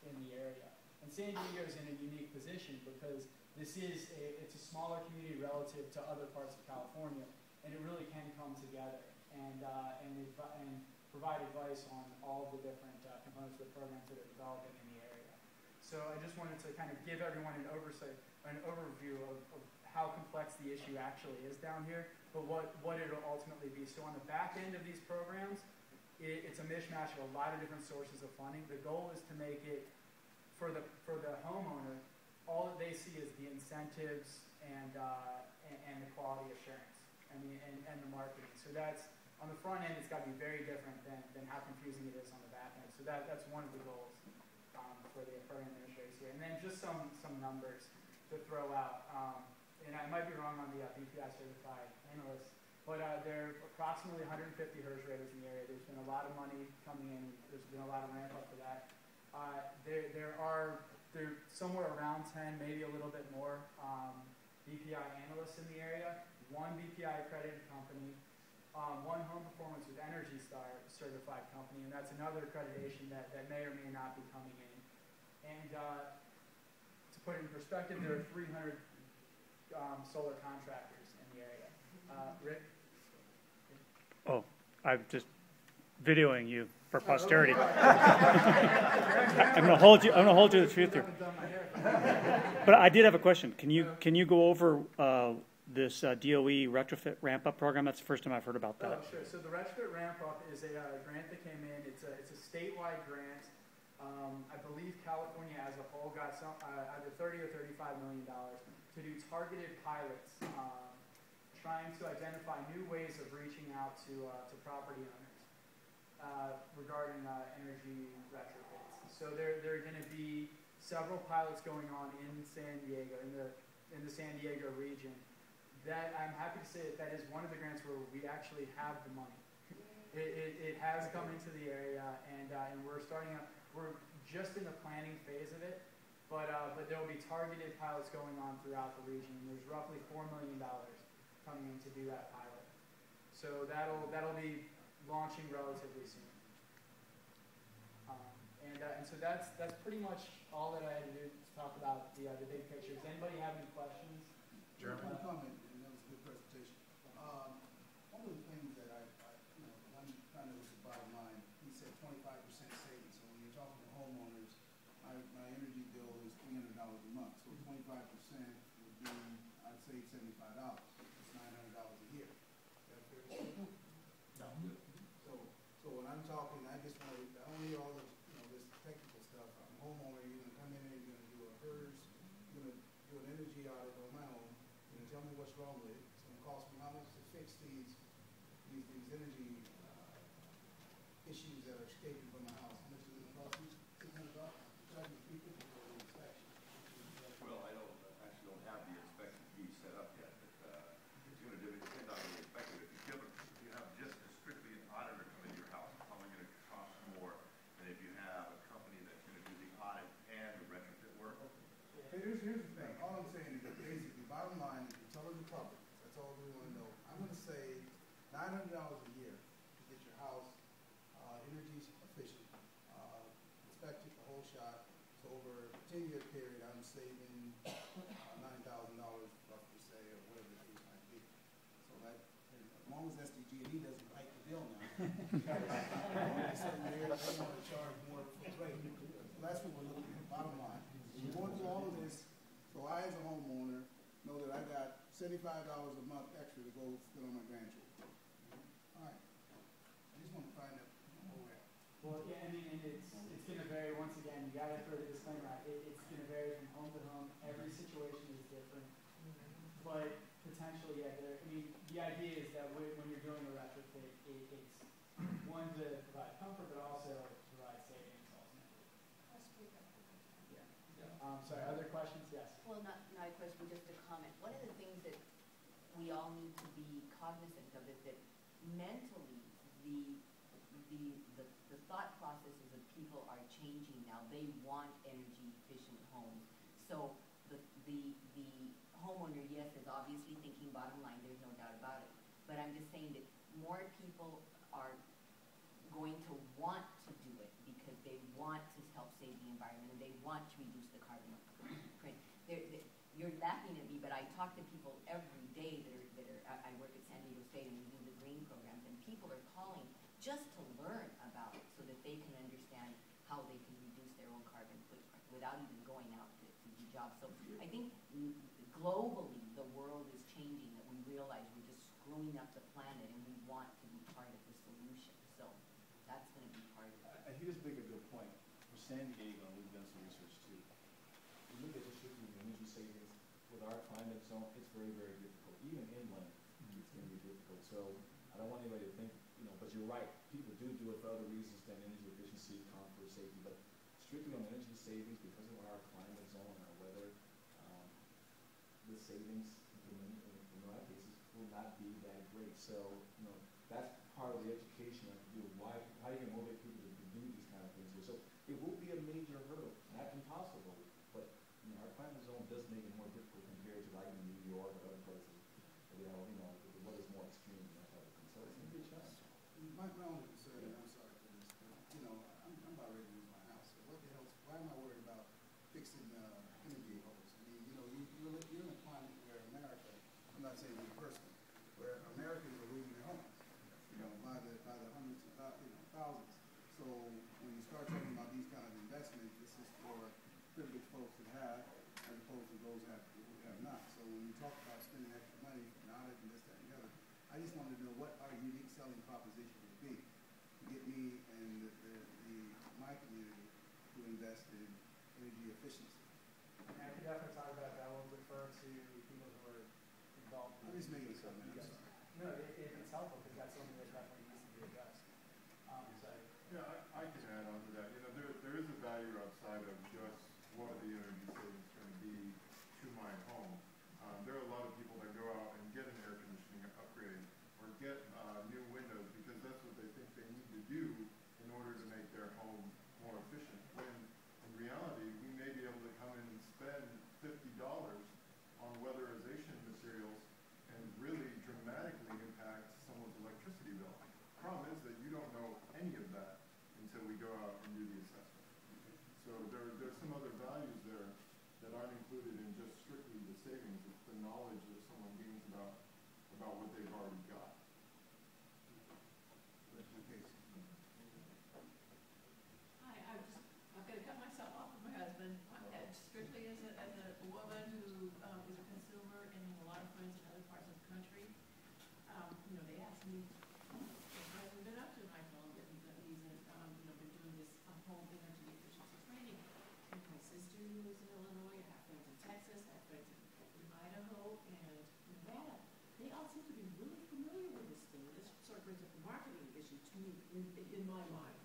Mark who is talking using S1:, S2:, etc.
S1: in the area. And San Diego is in a unique position because it's a smaller community relative to other parts of California, and it really can come together and provide advice on all of the different components of the programs that are developing in the area. So I just wanted to kind of give everyone an overview of how complex the issue actually is down here, but what it'll ultimately be. So on the back end of these programs, it's a mishmash of a lot of different sources of funding. The goal is to make it, for the homeowner, all that they see is the incentives and the quality assurance and the marketing. So that's, on the front end, it's got to be very different than how confusing it is on the back end. So that's one of the goals for the program administrators here. And then just some numbers to throw out. And I might be wrong on the BPI certified analysts, but there are approximately 150 HERS raters in the area. There's been a lot of money coming in. There's been a lot of ramp up for that. There are somewhere around 10, maybe a little bit more, BPI analysts in the area, one BPI accredited company, one home performance with Energy Star certified company, and that's another accreditation that may or may not be coming in. And to put it in perspective, there are 300 solar contractors in the area. Rick?
S2: Oh, I'm just videoing you for posterity. I'm going to hold you to the truth here. But I did have a question. Can you go over this DOE retrofit ramp-up program? That's the first time I've heard about that.
S1: Oh, sure. So the retrofit ramp-up is a grant that came in. It's a statewide grant. I believe California as a whole got either $30 or $35 million to do targeted pilots, trying to identify new ways of reaching out to property owners regarding energy retrofits. So there are going to be several pilots going on in San Diego, in the San Diego region. That I'm happy to say that is one of the grants where we actually have the money. It has come into the area, and we're starting up. We're just in the planning phase of it, but there will be targeted pilots going on throughout the region. And there's roughly $4 million coming in to do that pilot. So that'll be launching relatively soon. And so that's pretty much all that I had to do to talk about the big picture. Does anybody have any questions?
S3: Jeremy? Comment, and that was a good presentation. One of the things that I'm trying to look at the bottom line, he said 25% savings. So when you're talking to homeowners, my energy bill is $300 a month. So 25% would be, I'd say $75. It's $900 a year. That's fair to say? No. So when I'm talking, I just want to, I don't need all this, this technical stuff. I'm a homeowner, you're going to come in and you're going to do a HERS, you're going to do an energy audit on my home. Tell me what's wrong with it. It's going to cost me how much to fix these energy issues that are escaping from my house. How much is it going to cost me? $600? Charge me $350 for the inspection.
S4: Well, I actually don't have the inspection fee set up yet, but it's going to depend on the inspector. If you have just strictly an auditor come into your house, it's probably going to cost more than if you have a company that's going to do the audit and the retrofit work.
S3: Hey, here's the thing. All I'm saying is that basically, bottom line, if you're telling the public, that's all we want to know. I'm going to say $900 a year to get your house energy efficient, inspected the whole shot. So over a 10-year period, I'm saving $9,000, roughly say, or whatever the case might be. So that, as long as SDG&E doesn't hike the bill now, certain years they want to charge more for trade. So that's what we're looking at. Bottom line, we're going through all of this. So I, as a homeowner, know that I got $75 a month extra to go spend on my grandchildren. All right. I just want to find out where we're at.
S1: Well, yeah, I mean, and it's going to vary. Once again, you got to throw the disclaimer out. It's going to vary from home to home. Every situation is different. But potentially, yeah, I mean, the idea is that when you're doing a retrofit, it's one to provide comfort, but also to provide savings ultimately. Sorry, other questions? Yes.
S5: Well, not a question, just a comment. One of the things that we all need to be cognizant of is that mentally, the thought processes of people are changing now. They want energy efficient homes. So the homeowner, yes, is obviously thinking bottom line. There's no doubt about it. But I'm just saying that more people are going to want to do it because they want to help save the environment, and they want to reduce the carbon footprint. You're laughing at me, but I talk to people every day I work at San Diego State and we do the green programs, and people are calling just to learn about it so that they can understand how they can reduce their own carbon footprint without even going out to do jobs. So I think globally the world is changing, that we realize we're just screwing up the planet and we want to be part of the solution. So that's going to be part of it.
S6: And he just make a good point. For San Diego, and we've done some research too. You look at just strictly the energy savings with our climate zone, it's very, very difficult. Even inland, it's going to be difficult. So I don't want anybody to think, but you're right. People do it for other reasons than energy efficiency, comfort, safety. But strictly on energy savings, because of our climate zone and our weather, the savings in our cases will not be that great. So that's part of the education of how you can motivate people to do these kind of things here. So it will be a major hurdle, not impossible, but our climate zone does make it more difficult compared to like in New York or other places where the weather's more extreme and that type of thing. So it's going to be a challenge.
S3: My only concern, and I'm sorry for this, but I'm about ready to lose my house. So what the hell? Why am I worried about fixing energy holes? I mean, you're in a climate where America, I'm not saying you personally, where Americans are losing their homes, by the hundreds of thousands. So when you start talking about these kind of investments, this is for privileged folks that have, as opposed to those who have not. So when you talk about spending extra money for knowledge and this, that, and the other, I just wanted to know what our unique selling proposition would be to get me and my community to invest in energy efficiency.
S1: And I could definitely talk about that. We'll refer to people who are involved.
S3: I'm just making a comment. I'm sorry.
S1: No, it's helpful because that's something that definitely needs to be addressed.
S7: Yeah, I can add on to that. There is a value outside of just what are the energy savings going to be to my home. There are a lot of people that go out and get an air conditioning upgrade or get new windows because that's what they think they need to do in order to make their home more efficient. When in reality, we may be able to come in and spend $50 on weatherization materials and really dramatically impact someone's electricity bill. The problem is that you don't know any of that until we go out and do the assessment. So there's some other values there that aren't included in just strictly the savings. It's the knowledge that someone gains about what they've already got.
S8: Hi, I've got to cut myself off from my husband. Strictly as a woman who is a consumer and has a lot of friends in other parts of the country, they ask me, what have you been up to? And I tell them that he's been doing this home energy efficiency training. And my sister who lives in Illinois, I have friends in Texas, I have friends in Idaho and Nevada. They all seem to be really familiar with this thing. This sort of brings up the marketing issue to me in my mind.